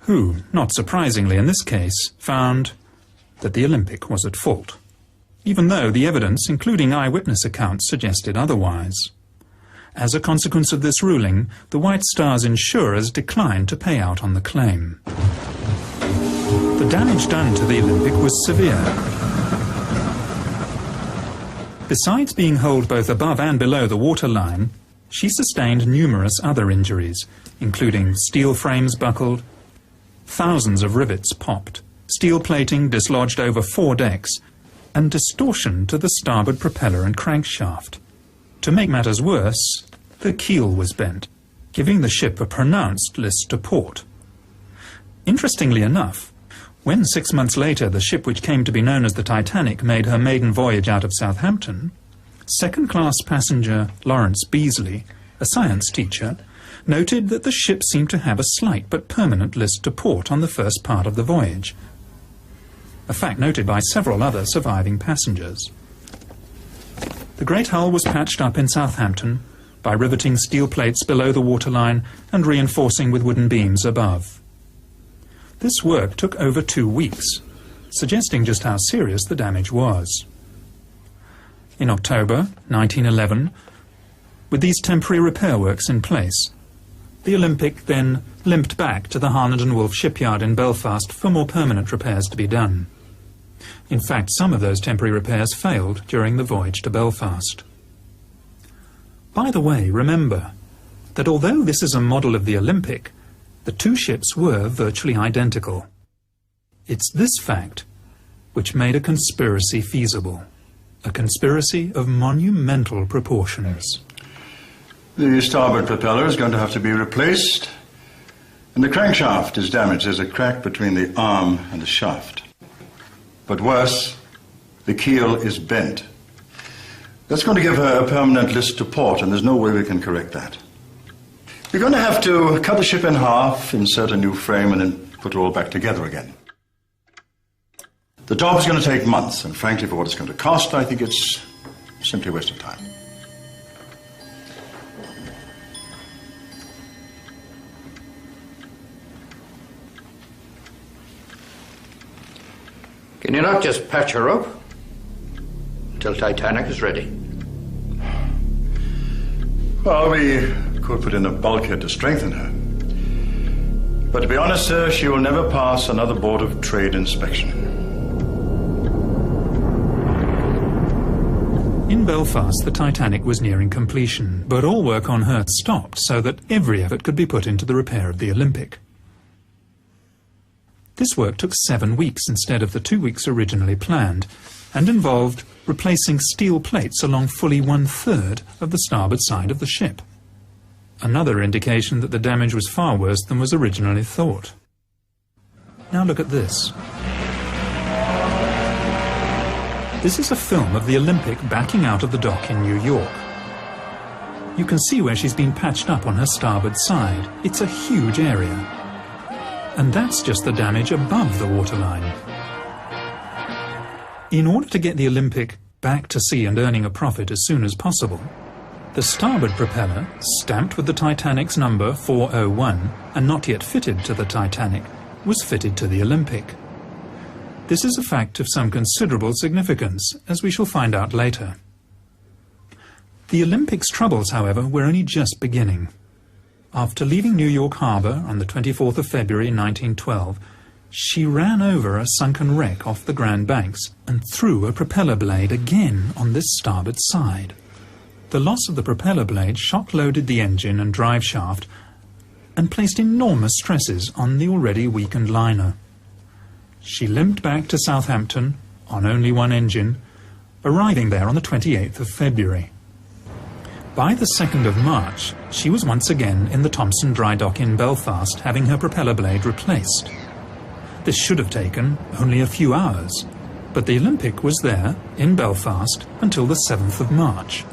who, not surprisingly in this case, found that the Olympic was at fault, even though the evidence, including eyewitness accounts, suggested otherwise. As a consequence of this ruling, the White Star's insurers declined to pay out on the claim. The damage done to the Olympic was severe. Besides being holed both above and below the waterline, she sustained numerous other injuries, including steel frames buckled, thousands of rivets popped, steel plating dislodged over 4 decks, and distortion to the starboard propeller and crankshaft. To make matters worse, the keel was bent, giving the ship a pronounced list to port. Interestingly enough, when 6 months later the ship which came to be known as the Titanic made her maiden voyage out of Southampton, second-class passenger Lawrence Beasley, a science teacher, noted that the ship seemed to have a slight but permanent list to port on the first part of the voyage, a fact noted by several other surviving passengers. The great hull was patched up in Southampton by riveting steel plates below the waterline and reinforcing with wooden beams above. This work took over 2 weeks, suggesting just how serious the damage was. In October 1911, with these temporary repair works in place, the Olympic then limped back to the Harland and Wolff shipyard in Belfast for more permanent repairs to be done. In fact, some of those temporary repairs failed during the voyage to Belfast. By the way, remember that although this is a model of the Olympic, the 2 ships were virtually identical. It's this fact which made a conspiracy feasible, a conspiracy of monumental proportions. The starboard propeller is going to have to be replaced, and the crankshaft is damaged. There's a crack between the arm and the shaft. But worse, the keel is bent. That's going to give her a permanent list to port, and there's no way we can correct that. We're going to have to cut the ship in half, insert a new frame, and then put it all back together again. The job is going to take months, and frankly, for what it's going to cost, I think it's simply a waste of time. Can you not just patch her up until Titanic is ready? Well, we could put in a bulkhead to strengthen her. But to be honest, sir, she will never pass another Board of Trade inspection. In Belfast, the Titanic was nearing completion, but all work on her stopped so that every effort could be put into the repair of the Olympic. This work took 7 weeks instead of the 2 weeks originally planned, and involved replacing steel plates along fully 1/3 of the starboard side of the ship. Another indication that the damage was far worse than was originally thought. Now look at this. This is a film of the Olympic backing out of the dock in New York. You can see where she's been patched up on her starboard side. It's a huge area. And that's just the damage above the waterline. In order to get the Olympic back to sea and earning a profit as soon as possible, the starboard propeller, stamped with the Titanic's number 401 and not yet fitted to the Titanic, was fitted to the Olympic. This is a fact of some considerable significance, as we shall find out later. The Olympic's troubles, however, were only just beginning. After leaving New York Harbor on the 24th of February 1912, she ran over a sunken wreck off the Grand Banks and threw a propeller blade again on this starboard side. The loss of the propeller blade shock-loaded the engine and drive shaft and placed enormous stresses on the already weakened liner. She limped back to Southampton on only one engine, arriving there on the 28th of February. By the 2nd of March, she was once again in the Thompson dry dock in Belfast, having her propeller blade replaced. This should have taken only a few hours, but the Olympic was there, in Belfast, until the 7th of March.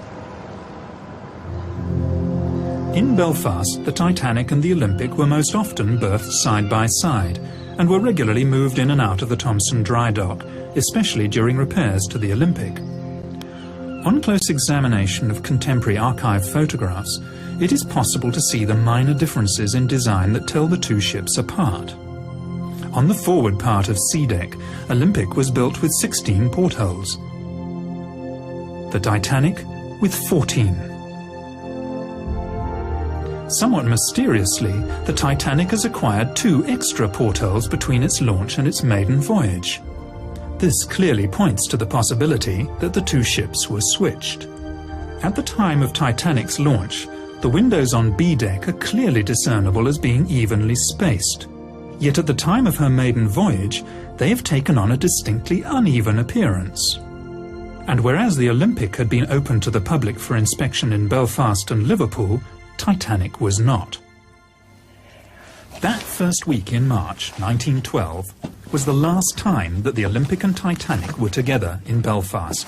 In Belfast, the Titanic and the Olympic were most often berthed side by side, and were regularly moved in and out of the Thompson dry dock, especially during repairs to the Olympic. On close examination of contemporary archive photographs, it is possible to see the minor differences in design that tell the two ships apart. On the forward part of C deck, Olympic was built with 16 portholes, the Titanic with 14. Somewhat mysteriously, the Titanic has acquired 2 extra portholes between its launch and its maiden voyage. This clearly points to the possibility that the two ships were switched. At the time of Titanic's launch, the windows on B deck are clearly discernible as being evenly spaced. Yet at the time of her maiden voyage, they have taken on a distinctly uneven appearance. And whereas the Olympic had been open to the public for inspection in Belfast and Liverpool, Titanic was not. That first week in March 1912 was the last time that the Olympic and Titanic were together in Belfast.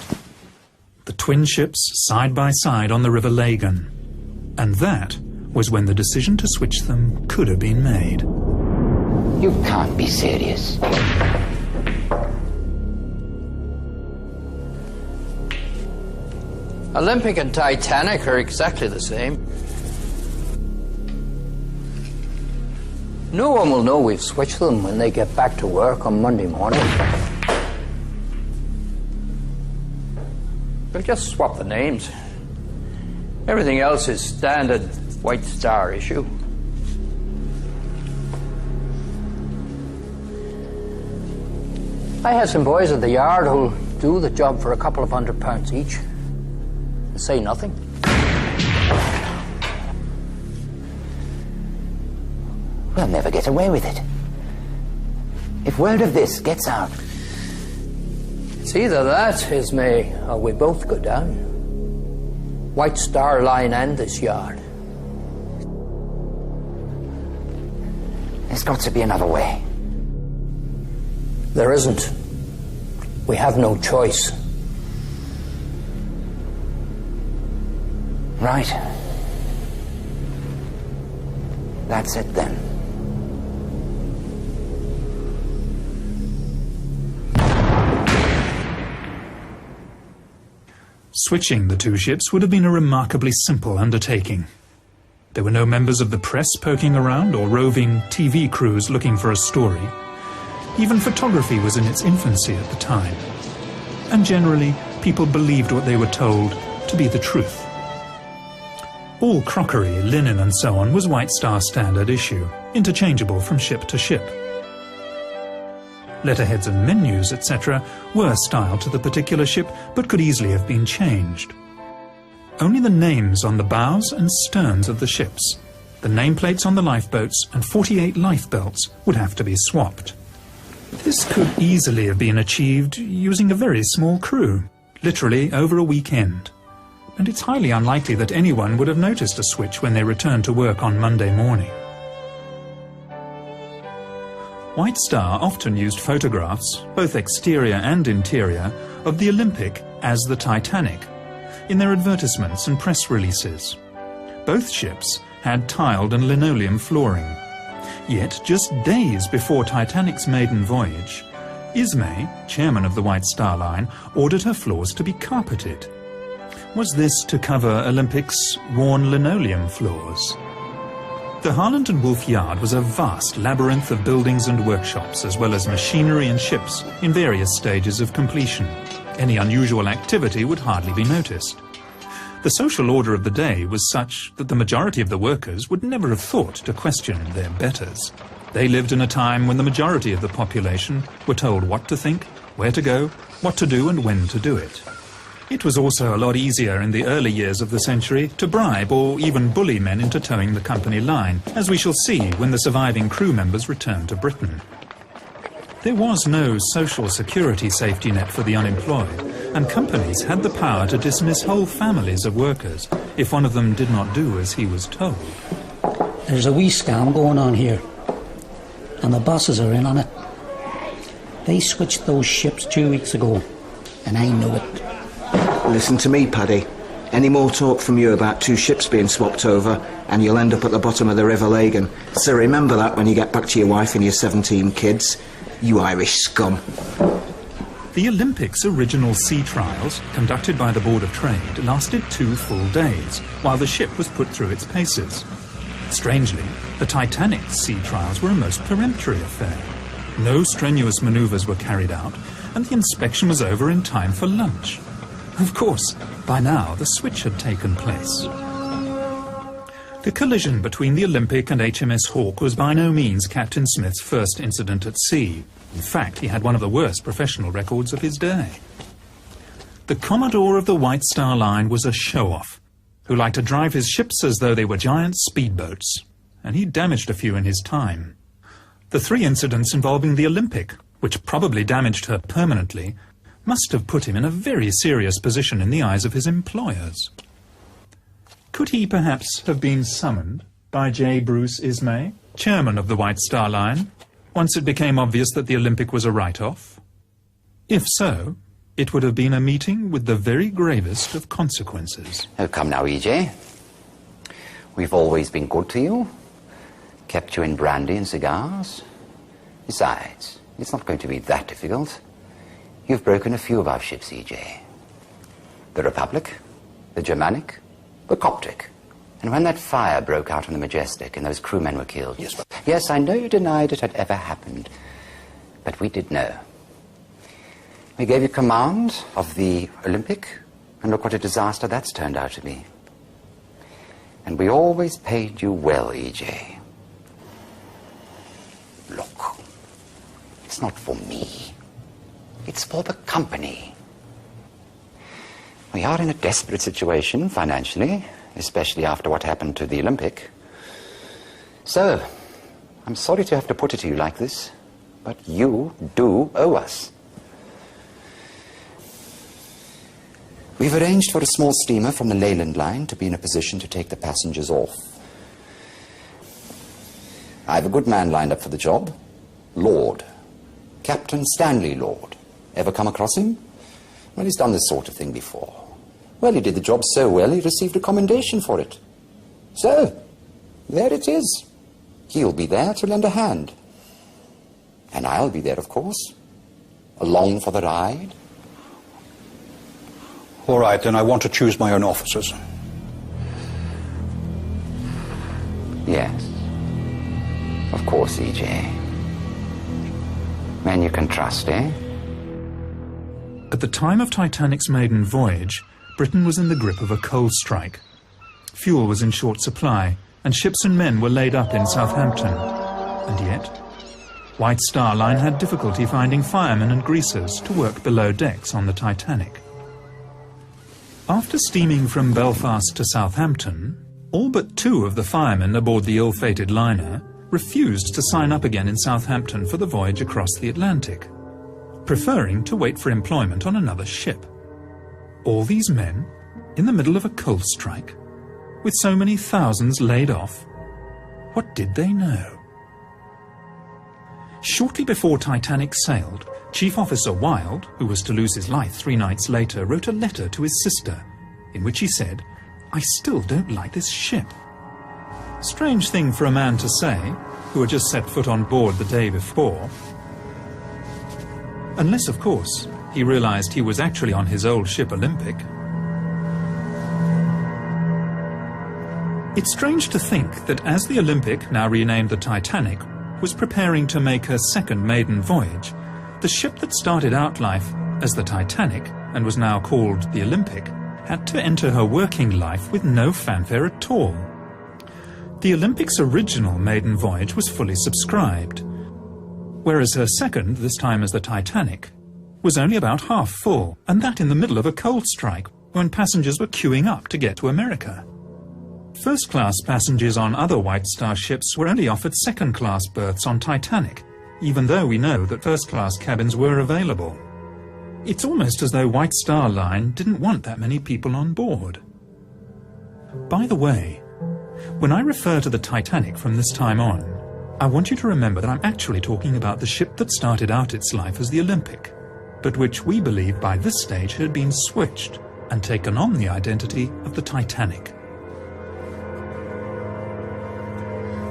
The twin ships side by side on the River Lagan. And that was when the decision to switch them could have been made. You can't be serious. Olympic and Titanic are exactly the same. No one will know we've switched them when they get back to work on Monday morning. We'll just swap the names. Everything else is standard White Star issue. I have some boys at the yard who'll do the job for a couple of £100 each and say nothing. We'll never get away with it. If word of this gets out... It's either that, Ismay, or we both go down. White Star Line and this yard. There's got to be another way. There isn't. We have no choice. Right. That's it then. Switching the two ships would have been a remarkably simple undertaking. There were no members of the press poking around or roving TV crews looking for a story. Even photography was in its infancy at the time. And generally, people believed what they were told to be the truth. All crockery, linen and so on was White Star standard issue, interchangeable from ship to ship. Letterheads and menus, etc., were styled to the particular ship, but could easily have been changed. Only the names on the bows and sterns of the ships, the nameplates on the lifeboats, and 48 lifebelts would have to be swapped. This could easily have been achieved using a very small crew, literally over a weekend. And it's highly unlikely that anyone would have noticed a switch when they returned to work on Monday morning. White Star often used photographs, both exterior and interior, of the Olympic as the Titanic, in their advertisements and press releases. Both ships had tiled and linoleum flooring. Yet, just days before Titanic's maiden voyage, Ismay, chairman of the White Star Line, ordered her floors to be carpeted. Was this to cover Olympic's worn linoleum floors? The Harland and Wolff Yard was a vast labyrinth of buildings and workshops, as well as machinery and ships in various stages of completion. Any unusual activity would hardly be noticed. The social order of the day was such that the majority of the workers would never have thought to question their betters. They lived in a time when the majority of the population were told what to think, where to go, what to do and when to do it. It was also a lot easier in the early years of the century to bribe or even bully men into towing the company line, as we shall see when the surviving crew members returned to Britain. There was no social security safety net for the unemployed, and companies had the power to dismiss whole families of workers if one of them did not do as he was told. There's a wee scam going on here, and the bosses are in on it. They switched those ships 2 weeks ago, and I know it. Listen to me, Paddy. Any more talk from you about two ships being swapped over and you'll end up at the bottom of the River Lagan. So remember that when you get back to your wife and your 17 kids. You Irish scum. The Olympic's original sea trials, conducted by the Board of Trade, lasted 2 full days, while the ship was put through its paces. Strangely, the Titanic's sea trials were a most peremptory affair. No strenuous manoeuvres were carried out, and the inspection was over in time for lunch. Of course, by now the switch had taken place. The collision between the Olympic and HMS Hawke was by no means Captain Smith's first incident at sea. In fact, he had one of the worst professional records of his day. The Commodore of the White Star Line was a show-off, who liked to drive his ships as though they were giant speedboats, and he damaged a few in his time. The 3 incidents involving the Olympic, which probably damaged her permanently, must have put him in a very serious position in the eyes of his employers. Could he perhaps have been summoned by J. Bruce Ismay, chairman of the White Star Line, once it became obvious that the Olympic was a write-off? If so, it would have been a meeting with the very gravest of consequences. Oh, come now, E.J. We've always been good to you. Kept you in brandy and cigars. Besides, it's not going to be that difficult. You've broken a few of our ships, E.J. The Republic, the Germanic, the Coptic. And when that fire broke out on the Majestic and those crewmen were killed... Yes, I know you denied it had ever happened, but we did know. We gave you command of the Olympic, and look what a disaster that's turned out to be. And we always paid you well, E.J. Look, it's not for me. It's for the company. We are in a desperate situation financially, especially after what happened to the Olympic. So, I'm sorry to have to put it to you like this, but you do owe us. We've arranged for a small steamer from the Leyland line to be in a position to take the passengers off. I have a good man lined up for the job. Lord. Captain Stanley Lord. Ever come across him? Well, he's done this sort of thing before. Well, he did the job so well, he received a commendation for it. So, there it is. He'll be there to lend a hand. And I'll be there, of course. Along for the ride. All right, then I want to choose my own officers. Yes. Of course, E.J. Men you can trust, eh? At the time of Titanic's maiden voyage, Britain was in the grip of a coal strike. Fuel was in short supply, and ships and men were laid up in Southampton. And yet, White Star Line had difficulty finding firemen and greasers to work below decks on the Titanic. After steaming from Belfast to Southampton, all but 2 of the firemen aboard the ill-fated liner refused to sign up again in Southampton for the voyage across the Atlantic, preferring to wait for employment on another ship. All these men, in the middle of a coal strike, with so many thousands laid off, what did they know? Shortly before Titanic sailed, Chief Officer Wilde, who was to lose his life 3 nights later, wrote a letter to his sister, in which he said, "I still don't like this ship." Strange thing for a man to say, who had just set foot on board the day before. Unless, of course, he realized he was actually on his old ship Olympic. It's strange to think that as the Olympic, now renamed the Titanic, was preparing to make her second maiden voyage, the ship that started out life as the Titanic and was now called the Olympic had to enter her working life with no fanfare at all. The Olympic's original maiden voyage was fully subscribed, whereas her second, this time as the Titanic, was only about half full, and that in the middle of a coal strike when passengers were queuing up to get to America. First-class passengers on other White Star ships were only offered second-class berths on Titanic, even though we know that first-class cabins were available. It's almost as though White Star Line didn't want that many people on board. By the way, when I refer to the Titanic from this time on, I want you to remember that I'm actually talking about the ship that started out its life as the Olympic, but which we believe by this stage had been switched and taken on the identity of the Titanic.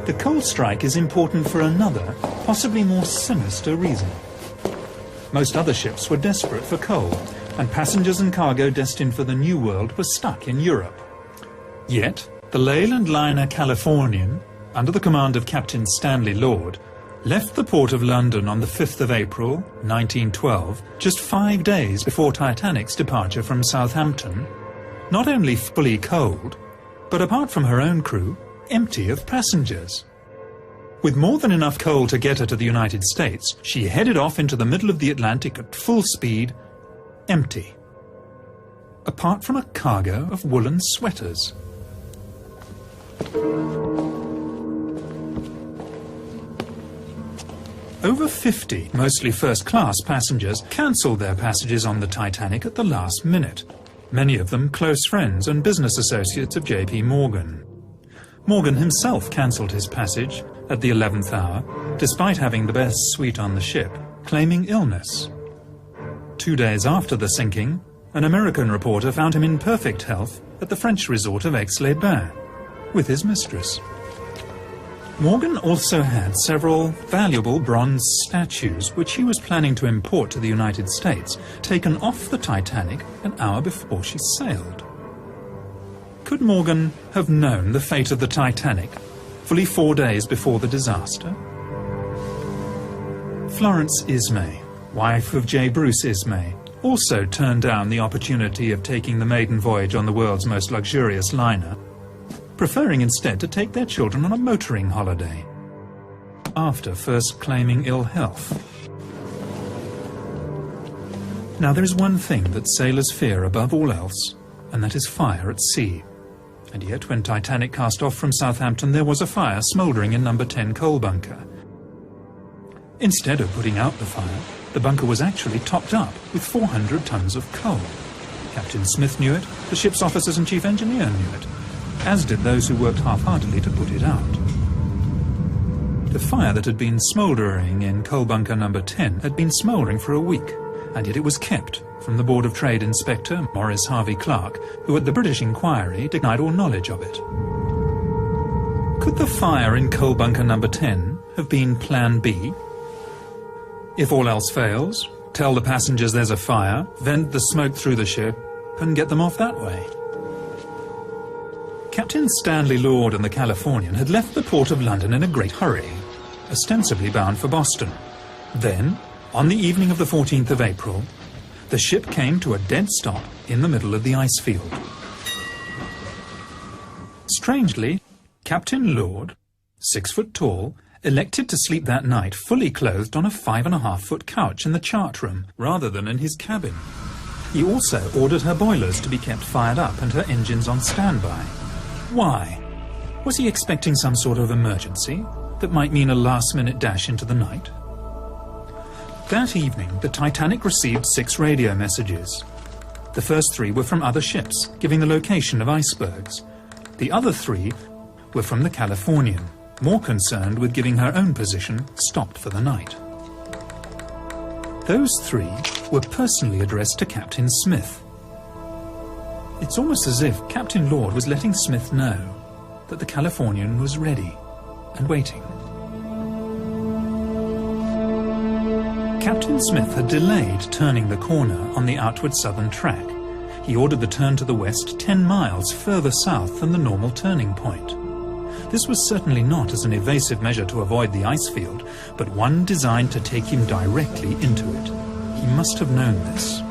The coal strike is important for another, possibly more sinister reason. Most other ships were desperate for coal, and passengers and cargo destined for the New World were stuck in Europe. Yet, the Leyland liner Californian, under the command of Captain Stanley Lord, left the port of London on the 5th of April, 1912, just 5 days before Titanic's departure from Southampton, not only fully coaled, but apart from her own crew, empty of passengers. With more than enough coal to get her to the United States, she headed off into the middle of the Atlantic at full speed, empty. Apart from a cargo of woolen sweaters. Over 50, mostly first-class passengers, cancelled their passages on the Titanic at the last minute, many of them close friends and business associates of J.P. Morgan. Morgan himself cancelled his passage at the 11th hour, despite having the best suite on the ship, claiming illness. 2 days after the sinking, an American reporter found him in perfect health at the French resort of Aix-les-Bains, with his mistress. Morgan also had several valuable bronze statues which he was planning to import to the United States, taken off the Titanic an hour before she sailed. Could Morgan have known the fate of the Titanic fully 4 days before the disaster? Florence Ismay, wife of J. Bruce Ismay, also turned down the opportunity of taking the maiden voyage on the world's most luxurious liner, preferring instead to take their children on a motoring holiday, after first claiming ill health. Now there is one thing that sailors fear above all else, and that is fire at sea. And yet when Titanic cast off from Southampton, there was a fire smouldering in number 10 coal bunker. Instead of putting out the fire, the bunker was actually topped up with 400 tons of coal. Captain Smith knew it, the ship's officers and chief engineer knew it, as did those who worked half-heartedly to put it out. The fire that had been smouldering in coal bunker number 10 had been smouldering for a week, and yet it was kept from the Board of Trade Inspector Maurice Harvey Clark, who at the British inquiry denied all knowledge of it. Could the fire in coal bunker number 10 have been Plan B? If all else fails, tell the passengers there's a fire, vent the smoke through the ship, and get them off that way. Captain Stanley Lord and the Californian had left the port of London in a great hurry, ostensibly bound for Boston. Then, on the evening of the 14th of April, the ship came to a dead stop in the middle of the ice field. Strangely, Captain Lord, 6 foot tall, elected to sleep that night fully clothed on a 5.5-foot couch in the chart room, rather than in his cabin. He also ordered her boilers to be kept fired up and her engines on standby. Why? Was he expecting some sort of emergency that might mean a last-minute dash into the night? That evening, the Titanic received 6 radio messages. The first 3 were from other ships, giving the location of icebergs. The other 3 were from the Californian, more concerned with giving her own position stopped for the night. Those 3 were personally addressed to Captain Smith. It's almost as if Captain Lord was letting Smith know that the Californian was ready and waiting. Captain Smith had delayed turning the corner on the outward southern track. He ordered the turn to the west 10 miles further south than the normal turning point. This was certainly not as an evasive measure to avoid the ice field, but one designed to take him directly into it. He must have known this.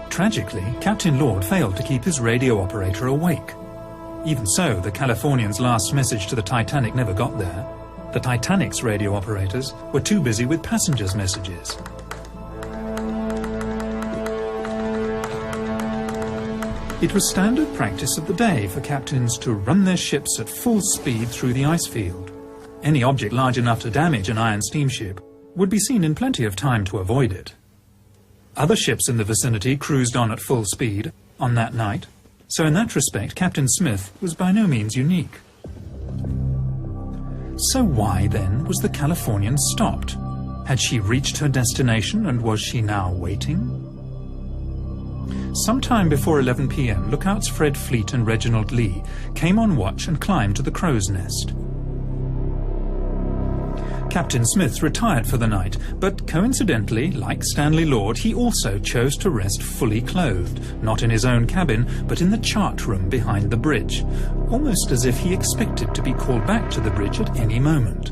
Tragically, Captain Lord failed to keep his radio operator awake. Even so, the Californian's last message to the Titanic never got there. The Titanic's radio operators were too busy with passengers' messages. It was standard practice of the day for captains to run their ships at full speed through the ice field. Any object large enough to damage an iron steamship would be seen in plenty of time to avoid it. Other ships in the vicinity cruised on at full speed on that night, so in that respect Captain Smith was by no means unique. So why, then, was the Californian stopped? Had she reached her destination, and was she now waiting? Sometime before 11 p.m, lookouts Fred Fleet and Reginald Lee came on watch and climbed to the crow's nest. Captain Smith retired for the night, but coincidentally, like Stanley Lord, he also chose to rest fully clothed, not in his own cabin, but in the chart room behind the bridge, almost as if he expected to be called back to the bridge at any moment.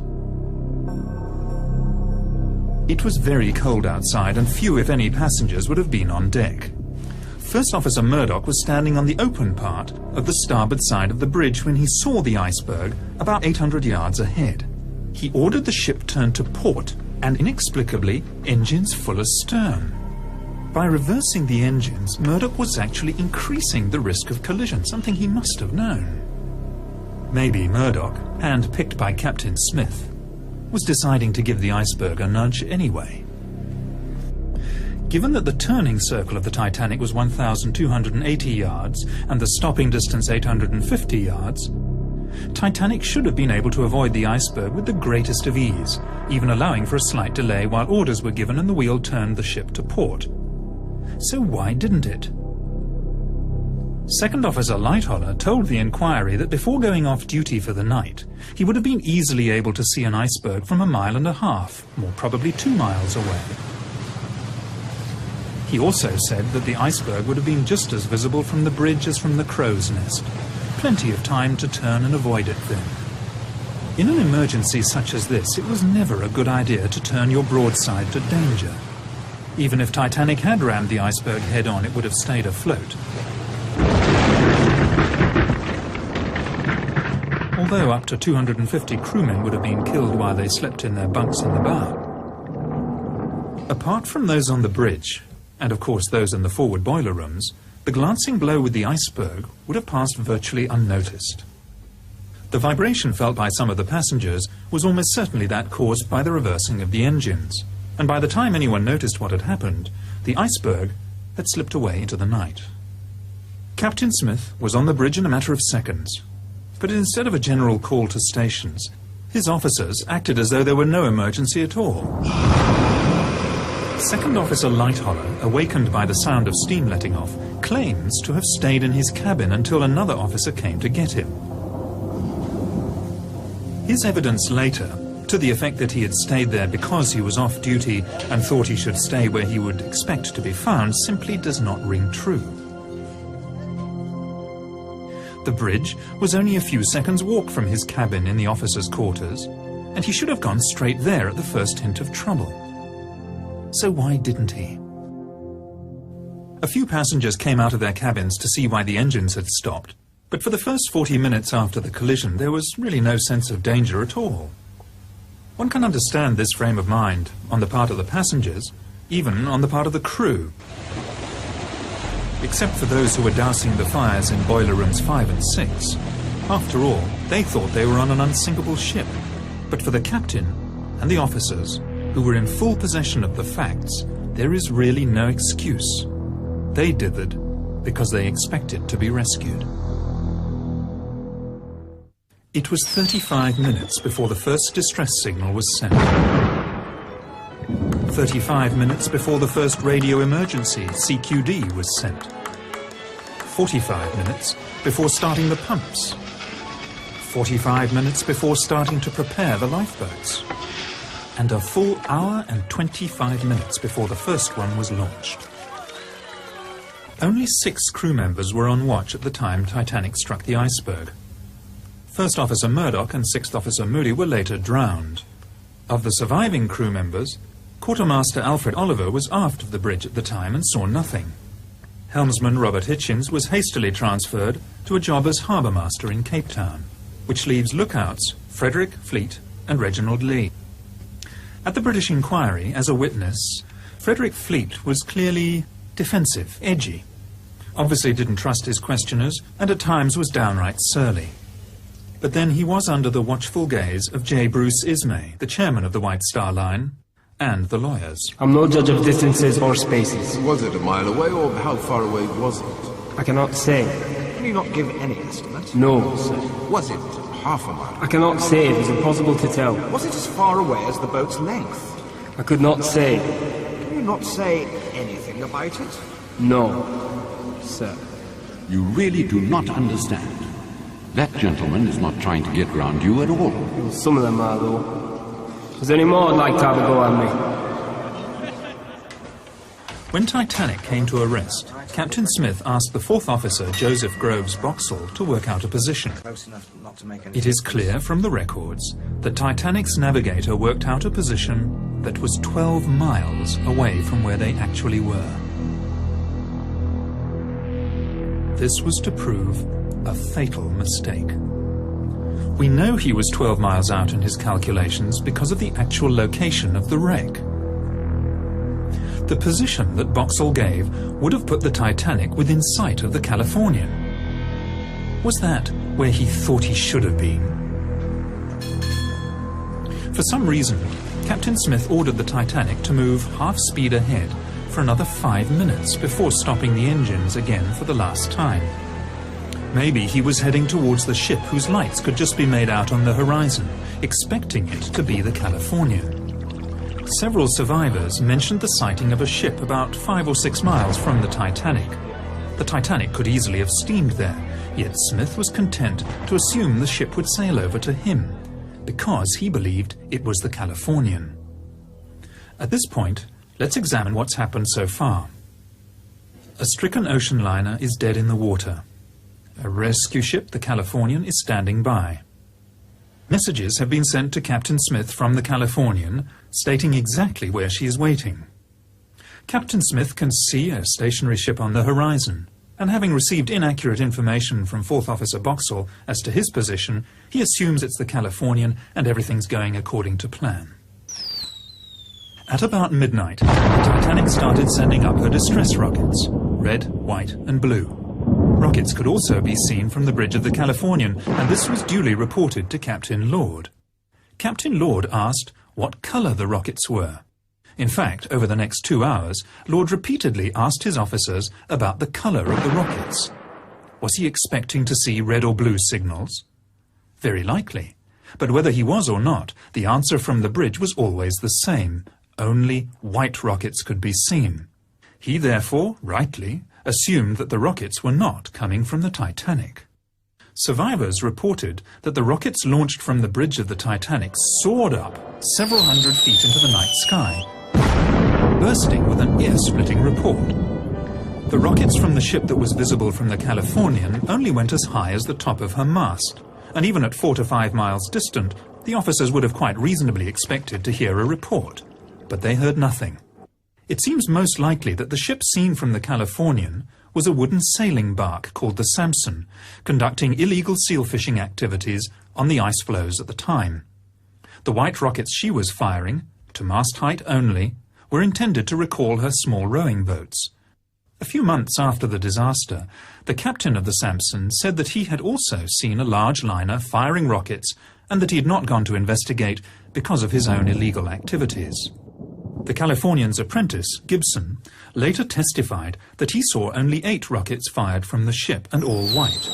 It was very cold outside, and few, if any, passengers would have been on deck. First Officer Murdoch was standing on the open part of the starboard side of the bridge when he saw the iceberg about 800 yards ahead. He ordered the ship turned to port, and inexplicably, engines full astern. By reversing the engines, Murdoch was actually increasing the risk of collision, something he must have known. Maybe Murdoch, hand-picked by Captain Smith, was deciding to give the iceberg a nudge anyway. Given that the turning circle of the Titanic was 1,280 yards and the stopping distance 850 yards, Titanic should have been able to avoid the iceberg with the greatest of ease, even allowing for a slight delay while orders were given and the wheel turned the ship to port. So why didn't it? Second Officer Lightoller told the inquiry that before going off duty for the night, he would have been easily able to see an iceberg from 1.5 miles, more probably 2 miles away. He also said that the iceberg would have been just as visible from the bridge as from the crow's nest. Plenty of time to turn and avoid it then. In an emergency such as this, it was never a good idea to turn your broadside to danger. Even if Titanic had rammed the iceberg head-on, it would have stayed afloat. Although up to 250 crewmen would have been killed while they slept in their bunks in the bow. Apart from those on the bridge, and of course those in the forward boiler rooms, the glancing blow with the iceberg would have passed virtually unnoticed. The vibration felt by some of the passengers was almost certainly that caused by the reversing of the engines, and by the time anyone noticed what had happened, the iceberg had slipped away into the night. Captain Smith was on the bridge in a matter of seconds, but instead of a general call to stations, his officers acted as though there were no emergency at all. Second Officer Lightoller, awakened by the sound of steam letting off, claims to have stayed in his cabin until another officer came to get him. His evidence later, to the effect that he had stayed there because he was off duty and thought he should stay where he would expect to be found, simply does not ring true. The bridge was only a few seconds' walk from his cabin in the officers' quarters, and he should have gone straight there at the first hint of trouble. So why didn't he? A few passengers came out of their cabins to see why the engines had stopped, but for the first 40 minutes after the collision there was really no sense of danger at all. One can understand this frame of mind on the part of the passengers, even on the part of the crew. Except for those who were dousing the fires in boiler rooms 5 and 6. After all, they thought they were on an unsinkable ship. But for the captain and the officers, who were in full possession of the facts, there is really no excuse. They dithered because they expected to be rescued. It was 35 minutes before the first distress signal was sent. 35 minutes before the first radio emergency, CQD, was sent. 45 minutes before starting the pumps. 45 minutes before starting to prepare the lifeboats. And a full hour and 25 minutes before the first one was launched. Only 6 crew members were on watch at the time Titanic struck the iceberg. First Officer Murdoch and Sixth Officer Moody were later drowned. Of the surviving crew members, Quartermaster Alfred Oliver was aft of the bridge at the time and saw nothing. Helmsman Robert Hitchens was hastily transferred to a job as harbour master in Cape Town, which leaves lookouts Frederick, Fleet and Reginald Lee. At the British inquiry, as a witness, Frederick Fleet was clearly defensive, edgy, obviously didn't trust his questioners, and at times was downright surly. But then he was under the watchful gaze of J. Bruce Ismay, the chairman of the White Star Line, and the lawyers. I'm no judge of distances or spaces. Was it a mile away, or how far away was it? I cannot say. Can you not give any estimate? No, sir. Was it half a mile? I cannot say. It is impossible to tell. Was it as far away as the boat's length? I could not say. Can you not say anything about it? No, sir. You really do not understand. That gentleman is not trying to get round you at all. Well, some of them are, though. Is there any more I'd like to have a go at me? When Titanic came to a rest, Captain Smith asked the fourth officer, Joseph Groves Boxall, to work out a position. It is clear from the records that Titanic's navigator worked out a position that was 12 miles away from where they actually were. This was to prove a fatal mistake. We know he was 12 miles out in his calculations because of the actual location of the wreck. The position that Boxall gave would have put the Titanic within sight of the Californian. Was that where he thought he should have been? For some reason, Captain Smith ordered the Titanic to move half speed ahead for another 5 minutes before stopping the engines again for the last time. Maybe he was heading towards the ship whose lights could just be made out on the horizon, expecting it to be the Californian. Several survivors mentioned the sighting of a ship about 5 or 6 miles from the Titanic. The Titanic could easily have steamed there, yet Smith was content to assume the ship would sail over to him, because he believed it was the Californian. At this point, let's examine what's happened so far. A stricken ocean liner is dead in the water. A rescue ship, the Californian, is standing by. Messages have been sent to Captain Smith from the Californian, stating exactly where she is waiting. Captain Smith can see a stationary ship on the horizon, and having received inaccurate information from Fourth Officer Boxall as to his position, he assumes it's the Californian and everything's going according to plan. At about midnight, the Titanic started sending up her distress rockets, red, white and blue. Rockets could also be seen from the bridge of the Californian, and this was duly reported to Captain Lord. Captain Lord asked what colour the rockets were. In fact, over the next 2 hours, Lord repeatedly asked his officers about the colour of the rockets. Was he expecting to see red or blue signals? Very likely. But whether he was or not, the answer from the bridge was always the same. Only white rockets could be seen. He therefore, rightly, assumed that the rockets were not coming from the Titanic. Survivors reported that the rockets launched from the bridge of the Titanic soared up several hundred feet into the night sky, bursting with an ear-splitting report. The rockets from the ship that was visible from the Californian only went as high as the top of her mast, and even at 4 to 5 miles distant, the officers would have quite reasonably expected to hear a report. But they heard nothing. It seems most likely that the ship seen from the Californian was a wooden sailing bark called the Samson, conducting illegal seal fishing activities on the ice floes at the time. The white rockets she was firing, to mast height only, were intended to recall her small rowing boats. A few months after the disaster, the captain of the Samson said that he had also seen a large liner firing rockets and that he had not gone to investigate because of his own illegal activities. The Californian's apprentice, Gibson, later testified that he saw only 8 rockets fired from the ship, and all white.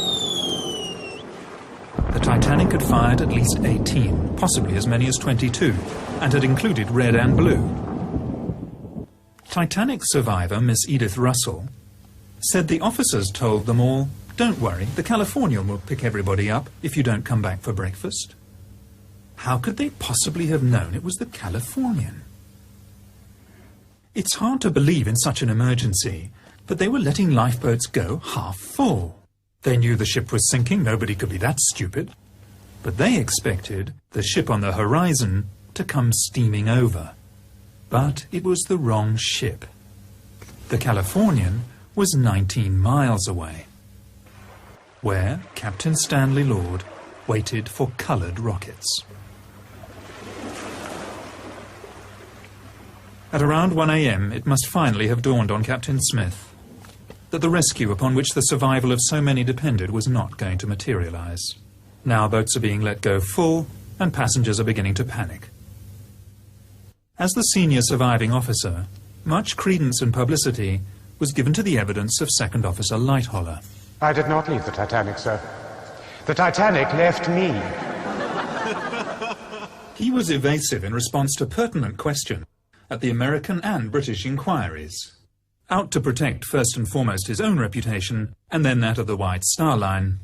The Titanic had fired at least 18, possibly as many as 22, and had included red and blue. Titanic survivor Miss Edith Russell said the officers told them all, "Don't worry, the Californian will pick everybody up if you don't come back for breakfast." How could they possibly have known it was the Californian? It's hard to believe in such an emergency, but they were letting lifeboats go half full. They knew the ship was sinking, nobody could be that stupid. But they expected the ship on the horizon to come steaming over. But it was the wrong ship. The Californian was 19 miles away, where Captain Stanley Lord waited for coloured rockets. At around 1 a.m., it must finally have dawned on Captain Smith that the rescue upon which the survival of so many depended was not going to materialise. Now boats are being let go full, and passengers are beginning to panic. As the senior surviving officer, much credence and publicity was given to the evidence of Second Officer Lightholler. I did not leave the Titanic, sir. The Titanic left me. He was evasive in response to pertinent questions at the American and British inquiries, out to protect first and foremost his own reputation, and then that of the White Star Line.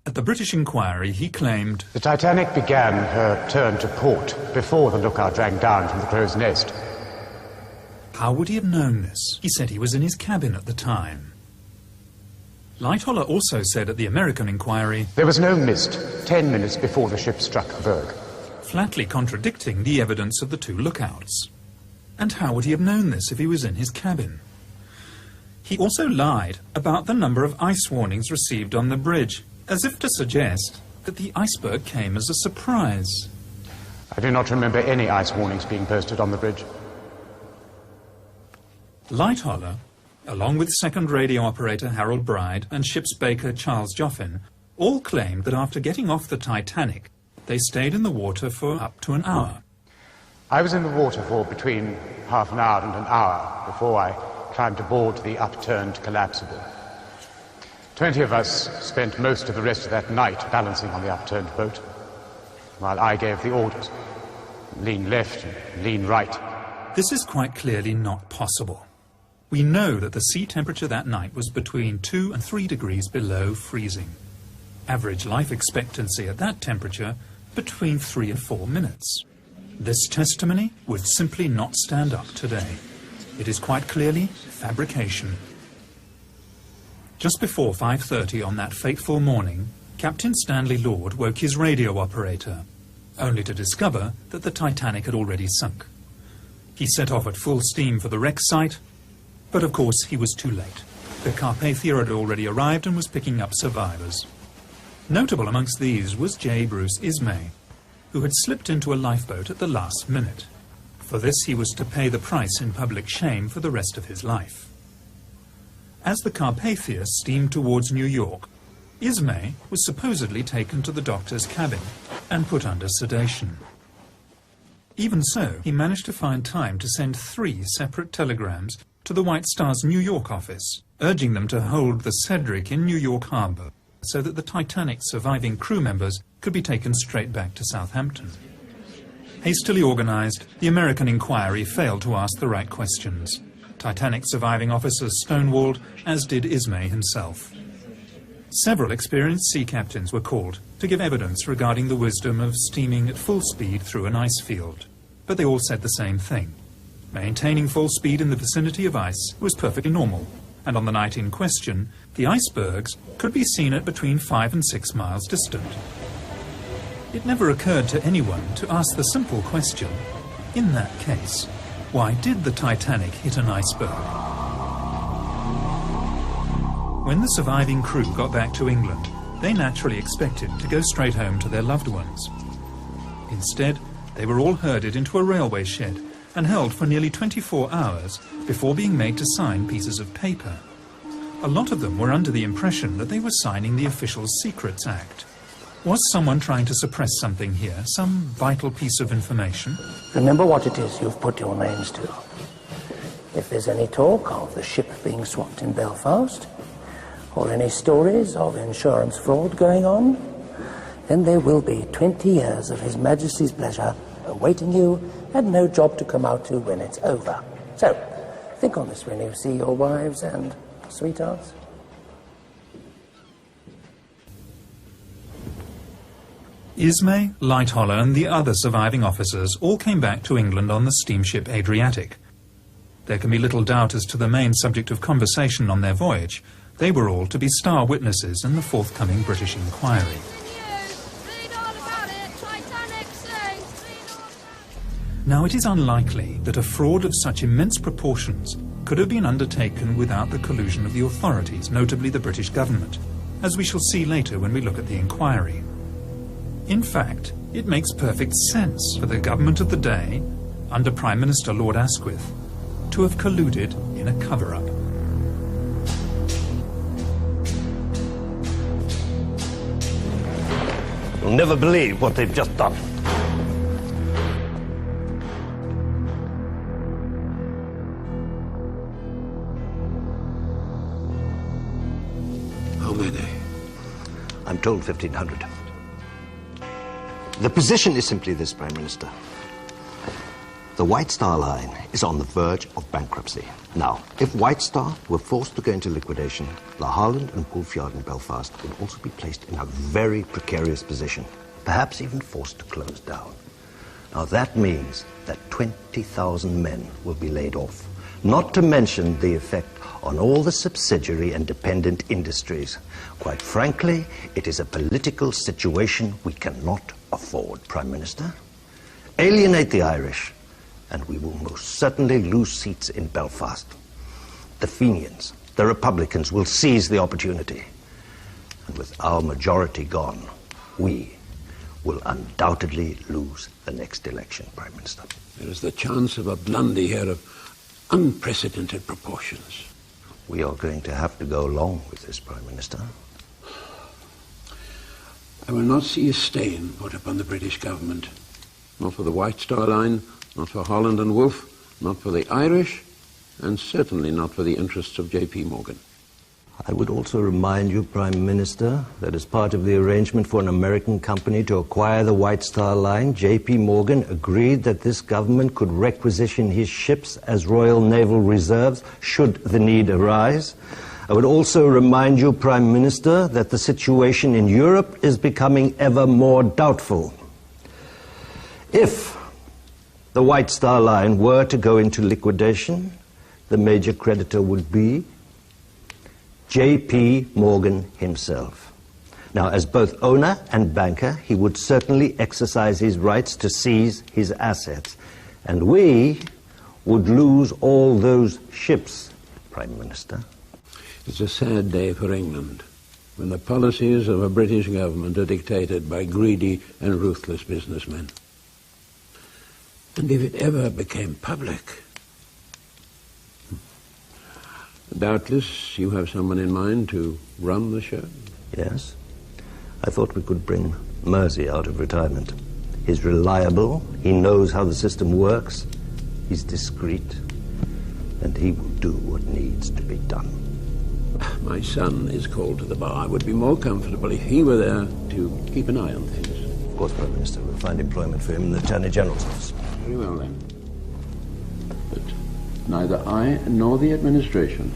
At the British inquiry, he claimed, The Titanic began her turn to port before the lookout rang down from the crow's nest. How would he have known this? He said he was in his cabin at the time. Lightoller also said at the American inquiry, There was no mist 10 minutes before the ship struck the berg. Flatly contradicting the evidence of the two lookouts. And how would he have known this if he was in his cabin? He also lied about the number of ice warnings received on the bridge, as if to suggest that the iceberg came as a surprise. I do not remember any ice warnings being posted on the bridge. Lightoller, along with second radio operator Harold Bride and ship's baker Charles Joffin, all claimed that after getting off the Titanic, they stayed in the water for up to an hour. I was in the water for between half an hour and an hour before I climbed aboard the upturned collapsible. 20 of us spent most of the rest of that night balancing on the upturned boat, while I gave the orders. Lean left and lean right. This is quite clearly not possible. We know that the sea temperature that night was between 2 and 3 degrees below freezing. Average life expectancy at that temperature between 3 and 4 minutes. This testimony would simply not stand up today. It is quite clearly fabrication. Just before 5:30 on that fateful morning, Captain Stanley Lord woke his radio operator, only to discover that the Titanic had already sunk. He set off at full steam for the wreck site, but of course he was too late. The Carpathia had already arrived and was picking up survivors. Notable amongst these was J. Bruce Ismay, who had slipped into a lifeboat at the last minute. For this he was to pay the price in public shame for the rest of his life. As the Carpathia steamed towards New York, Ismay was supposedly taken to the doctor's cabin and put under sedation. Even so, he managed to find time to send 3 separate telegrams to the White Star's New York office, urging them to hold the Cedric in New York Harbor so that the Titanic's surviving crew members could be taken straight back to Southampton. Hastily organized, the American inquiry failed to ask the right questions. Titanic surviving officers stonewalled, as did Ismay himself. Several experienced sea captains were called to give evidence regarding the wisdom of steaming at full speed through an ice field. But they all said the same thing. Maintaining full speed in the vicinity of ice was perfectly normal, and on the night in question, the icebergs could be seen at between 5 and 6 miles distant. It never occurred to anyone to ask the simple question, in that case, why did the Titanic hit an iceberg? When the surviving crew got back to England, they naturally expected to go straight home to their loved ones. Instead, they were all herded into a railway shed and held for nearly 24 hours before being made to sign pieces of paper. A lot of them were under the impression that they were signing the Official Secrets Act. Was someone trying to suppress something here, some vital piece of information? Remember what it is you've put your names to. If there's any talk of the ship being swamped in Belfast, or any stories of insurance fraud going on, then there will be 20 years of His Majesty's pleasure awaiting you and no job to come out to when it's over. So, think on this when you see your wives and sweethearts. Ismay, Lightoller and the other surviving officers all came back to England on the steamship Adriatic. There can be little doubt as to the main subject of conversation on their voyage. They were all to be star witnesses in the forthcoming British inquiry. Now, it is unlikely that a fraud of such immense proportions could have been undertaken without the collusion of the authorities, notably the British government, as we shall see later when we look at the inquiry. In fact, it makes perfect sense for the government of the day, under Prime Minister Lord Asquith, to have colluded in a cover-up. You'll never believe what they've just done. How many? I'm told 1,500. The position is simply this, Prime Minister. The White Star Line is on the verge of bankruptcy. Now, if White Star were forced to go into liquidation, the Holland and Wolf Yard in Belfast would also be placed in a very precarious position, perhaps even forced to close down. Now, that means that 20,000 men will be laid off, not to mention the effect on all the subsidiary and dependent industries. Quite frankly, it is a political situation we cannot afford, Prime Minister. Alienate the Irish, and we will most certainly lose seats in Belfast. The Fenians, the Republicans, will seize the opportunity. And with our majority gone, we will undoubtedly lose the next election, Prime Minister. There is the chance of a blunder here of unprecedented proportions. We are going to have to go along with this, Prime Minister. I will not see a stain put upon the British government. Not for the White Star Line, not for Holland and Wolf, not for the Irish, and certainly not for the interests of J.P. Morgan. I would also remind you, Prime Minister, that as part of the arrangement for an American company to acquire the White Star Line, J.P. Morgan agreed that this government could requisition his ships as Royal Naval Reserves should the need arise. I would also remind you, Prime Minister, that the situation in Europe is becoming ever more doubtful. If the White Star Line were to go into liquidation, the major creditor would be J.P. Morgan himself. Now, as both owner and banker, he would certainly exercise his rights to seize his assets. And we would lose all those ships, Prime Minister. It's a sad day for England, when the policies of a British government are dictated by greedy and ruthless businessmen. And if it ever became public... Doubtless you have someone in mind to run the show? Yes. I thought we could bring Mersey out of retirement. He's reliable, he knows how the system works, he's discreet, and he will do what needs to be done. My son is called to the bar. I would be more comfortable if he were there to keep an eye on things. Of course, Prime Minister, we'll find employment for him in the Attorney General's office. Very well, then. But neither I nor the administration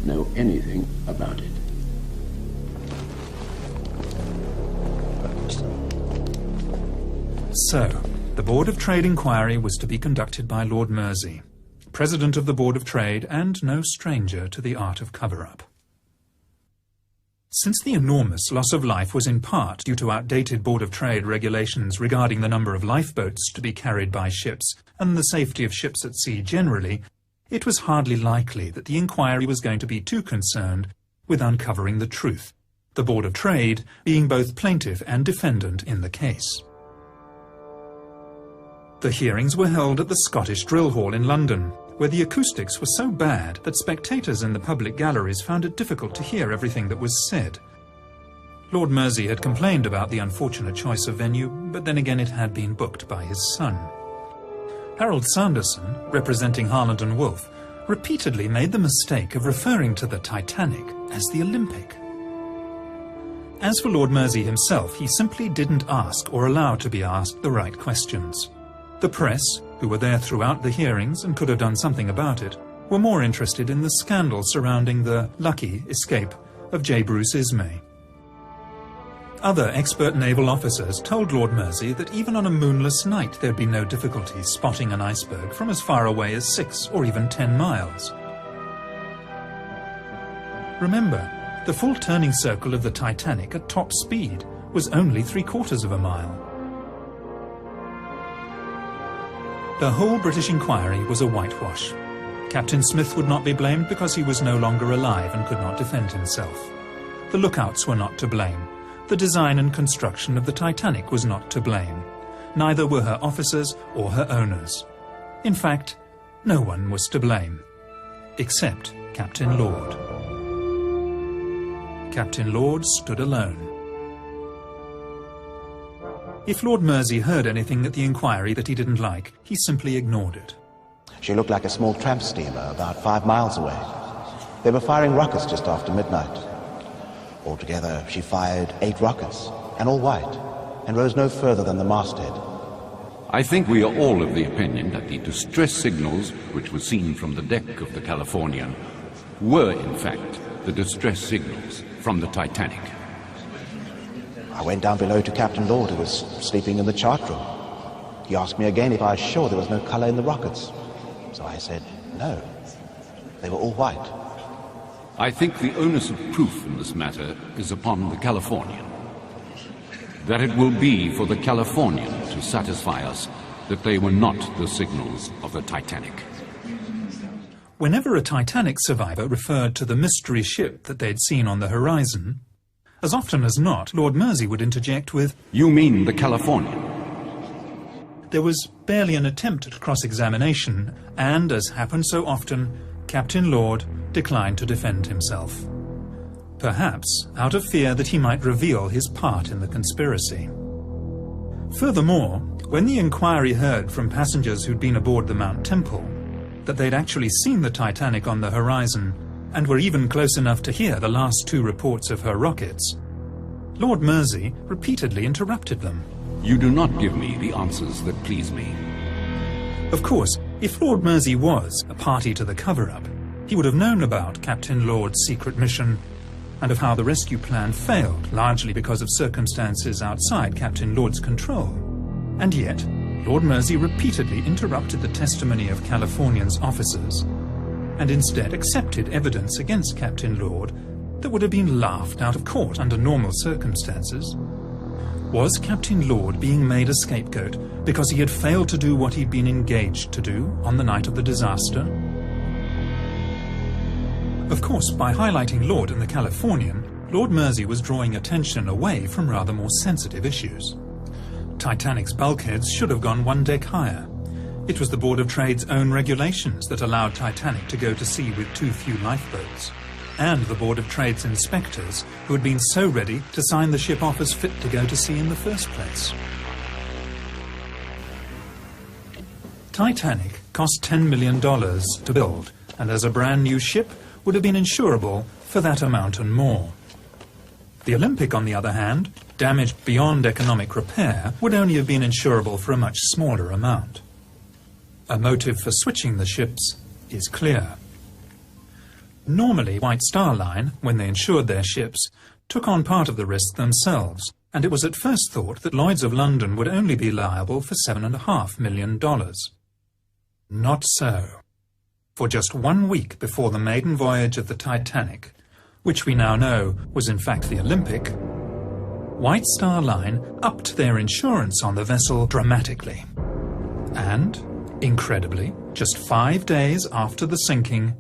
know anything about it. So, the Board of Trade inquiry was to be conducted by Lord Mersey, President of the Board of Trade and no stranger to the art of cover-up. Since the enormous loss of life was in part due to outdated Board of Trade regulations regarding the number of lifeboats to be carried by ships and the safety of ships at sea generally, it was hardly likely that the inquiry was going to be too concerned with uncovering the truth, the Board of Trade being both plaintiff and defendant in the case. The hearings were held at the Scottish Drill Hall in London, where the acoustics were so bad that spectators in the public galleries found it difficult to hear everything that was said. Lord Mersey had complained about the unfortunate choice of venue, but then again it had been booked by his son. Harold Sanderson, representing Harland and Wolff, repeatedly made the mistake of referring to the Titanic as the Olympic. As for Lord Mersey himself, he simply didn't ask or allow to be asked the right questions. The press, who were there throughout the hearings and could have done something about it, were more interested in the scandal surrounding the lucky escape of J. Bruce Ismay. Other expert naval officers told Lord Mersey that even on a moonless night there'd be no difficulty spotting an iceberg from as far away as 6 or even 10 miles. Remember, the full turning circle of the Titanic at top speed was only 3/4 of a mile. The whole British inquiry was a whitewash. Captain Smith would not be blamed because he was no longer alive and could not defend himself. The lookouts were not to blame. The design and construction of the Titanic was not to blame. Neither were her officers or her owners. In fact, no one was to blame, except Captain Lord. Captain Lord stood alone. If Lord Mersey heard anything at the inquiry that he didn't like, he simply ignored it. She looked like a small tramp steamer about 5 miles away. They were firing rockets just after midnight. Altogether, she fired 8 rockets, and all white, and rose no further than the masthead. I think we are all of the opinion that the distress signals which were seen from the deck of the Californian were, in fact, the distress signals from the Titanic. I went down below to Captain Lord, who was sleeping in the chart room. He asked me again if I was sure there was no color in the rockets. So I said, no, they were all white. I think the onus of proof in this matter is upon the Californian. That it will be for the Californian to satisfy us that they were not the signals of the Titanic. Whenever a Titanic survivor referred to the mystery ship that they'd seen on the horizon, as often as not, Lord Mersey would interject with, "You mean the Californian?" There was barely an attempt at cross-examination, and, as happened so often, Captain Lord declined to defend himself. Perhaps out of fear that he might reveal his part in the conspiracy. Furthermore, when the inquiry heard from passengers who'd been aboard the Mount Temple that they'd actually seen the Titanic on the horizon and were even close enough to hear the last 2 reports of her rockets, Lord Mersey repeatedly interrupted them. You do not give me the answers that please me. Of course, if Lord Mersey was a party to the cover-up, he would have known about Captain Lord's secret mission and of how the rescue plan failed, largely because of circumstances outside Captain Lord's control. And yet, Lord Mersey repeatedly interrupted the testimony of Californian's officers and instead accepted evidence against Captain Lord that would have been laughed out of court under normal circumstances. Was Captain Lord being made a scapegoat because he had failed to do what he'd been engaged to do on the night of the disaster? Of course, by highlighting Lord and the Californian, Lord Mersey was drawing attention away from rather more sensitive issues. Titanic's bulkheads should have gone 1 deck higher. It was the Board of Trade's own regulations that allowed Titanic to go to sea with too few lifeboats, and the Board of Trade's inspectors who had been so ready to sign the ship off as fit to go to sea in the first place. Titanic cost $10 million to build, and as a brand new ship would have been insurable for that amount and more. The Olympic, on the other hand, damaged beyond economic repair, would only have been insurable for a much smaller amount. A motive for switching the ships is clear. Normally, White Star Line, when they insured their ships, took on part of the risk themselves, and it was at first thought that Lloyd's of London would only be liable for $7.5 million. Not so. For just 1 week before the maiden voyage of the Titanic, which we now know was in fact the Olympic, White Star Line upped their insurance on the vessel dramatically. And, incredibly, just 5 days after the sinking,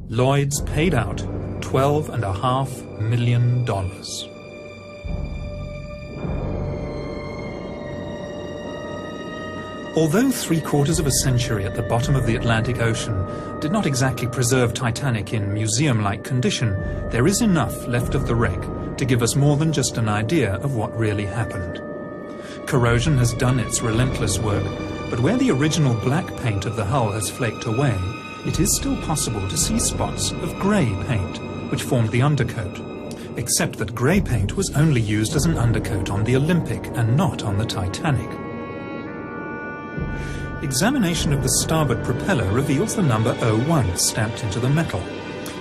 Lloyd's paid out $12.5 million. Although 3/4 of a century at the bottom of the Atlantic Ocean did not exactly preserve Titanic in museum-like condition, there is enough left of the wreck to give us more than just an idea of what really happened. Corrosion has done its relentless work, but where the original black paint of the hull has flaked away, it is still possible to see spots of grey paint, which formed the undercoat, except that grey paint was only used as an undercoat on the Olympic and not on the Titanic. Examination of the starboard propeller reveals the number 01 stamped into the metal.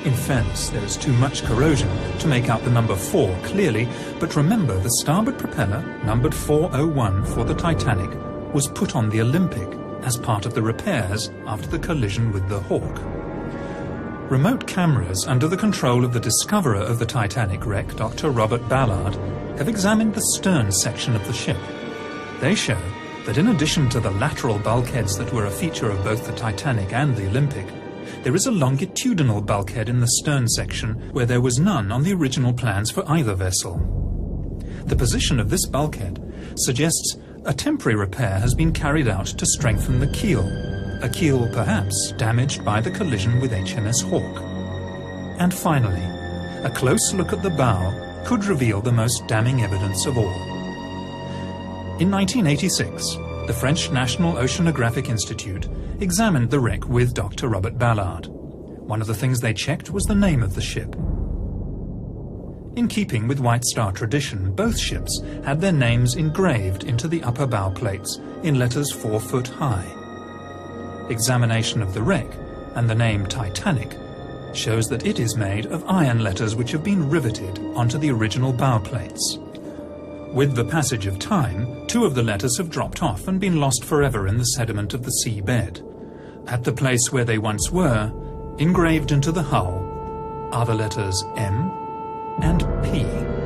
In fairness, there is too much corrosion to make out the number 4 clearly, but remember the starboard propeller, numbered 401 for the Titanic, was put on the Olympic as part of the repairs after the collision with the Hawk. Remote cameras under the control of the discoverer of the Titanic wreck, Dr. Robert Ballard, have examined the stern section of the ship. They show that in addition to the lateral bulkheads that were a feature of both the Titanic and the Olympic, there is a longitudinal bulkhead in the stern section where there was none on the original plans for either vessel. The position of this bulkhead suggests a temporary repair has been carried out to strengthen the keel, a keel perhaps damaged by the collision with HMS Hawk. And finally, a close look at the bow could reveal the most damning evidence of all. In 1986, the French National Oceanographic Institute examined the wreck with Dr. Robert Ballard. One of the things they checked was the name of the ship. In keeping with White Star tradition, both ships had their names engraved into the upper bow plates in letters 4 foot high. Examination of the wreck and the name Titanic shows that it is made of iron letters which have been riveted onto the original bow plates. With the passage of time, 2 of the letters have dropped off and been lost forever in the sediment of the seabed. At the place where they once were, engraved into the hull, are the letters M and P.